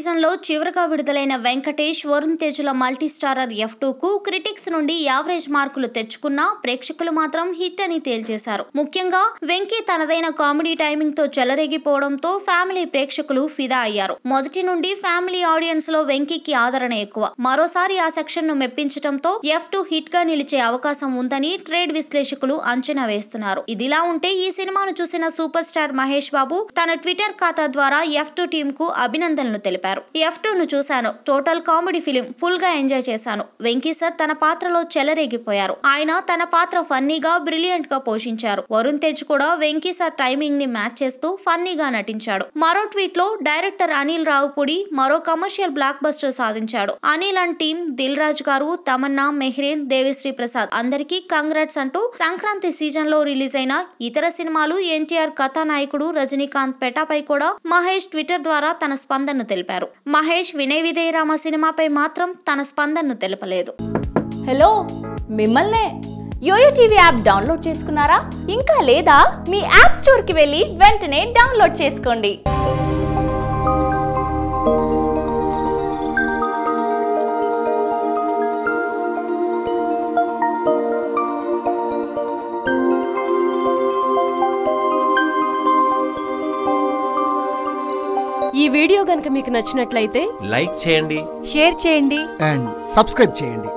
Season లో చివరగా విడుదలైన వెంకటేష్, వరుణ్ తేజ్ల మల్టీ స్టారర్ F2 కు క్రిటిక్స్ నుండి యావరేజ్ మార్కులు తెచ్చుకున్నా ప్రేక్షకులు మాత్రం హిట్ అని తేల్చేశారు. ముఖ్యంగా వెంకీ తనదైన కామెడీ టైమింగ్ తో చెలరేగిపోవడంతో ఫ్యామిలీ ప్రేక్షకులు ఫిదా అయ్యారు. మొదటి నుండి ఫ్యామిలీ ఆడియన్స్ లో వెంకీకి ఆదరణ ఎక్కువ. మరోసారి ఆ సెక్షన్ ను మెప్పించడంతో F2 హిట్ గా నిలిచే అవకాశం ఉందని ట్రేడ్ విశ్లేషకులు అంచనా వేస్తున్నారు. ఇదిలా ఉంటే ఈ సినిమాను చూసిన సూపర్ స్టార్ మహేష్ బాబు తన ట్విట్టర్ ఖాతా ద్వారా F2 టీమ్ కు అభినందనలు తెలిపారు. F2 ను చూశాను. Total comedy film. ఫుల్ గా ఎంజాయ్ చేశాను. వెంకీ సార్ తన పాత్రలో చెలరేగిపోయారు. ఆయన తన పాత్ర ఫన్నీగా, బ్రిలియంట్ గా పోషించారు. వరుణ్ తేజ్ కూడా వెంకీ సార్ టైమింగ్ ని మ్యాచ్ చేస్తూ ఫన్నీగా నటించాడు. మరో ట్వీట్ లో డైరెక్టర్ అనిల్ రావుపూడి మరో కమర్షియల్ బ్లాక్ బస్టర్ సాధించాడు. అనిల్ అండ్ టీమ్, దిల్ రాజు గారు, తమన్నా, మెహ్రీన్, దేవిశ్రీ ప్రసాద్ అందరికీ కంగ్రాట్స్ అంటూ సంక్రాంతి సీజన్ లో రిలీజ్ అయిన ఇతర సినిమాలు ఎన్టీఆర్ కథానాయకుడు రజనీకాంత్ పెటాపై కూడా మహేష్ ట్విట్టర్ ద్వారా తన స్పందనను తెలిపారు. మహేష్ వినయ్ విధేయ రామ సినిమాపై మాత్రం తన స్పందనను తెలపలేదు. హలో, మిమ్మల్నే యోయో టీవీ యాప్ డౌన్లోడ్ చేసుకున్నారా? ఇంకా లేదా? మీ యాప్ స్టోర్ కి వెళ్ళి వెంటనే డౌన్లోడ్ చేసుకోండి. ఈ వీడియో గనుక మీకు నచ్చినట్లయితే లైక్ చేయండి, షేర్ చేయండి అండ్ సబ్స్క్రైబ్ చేయండి.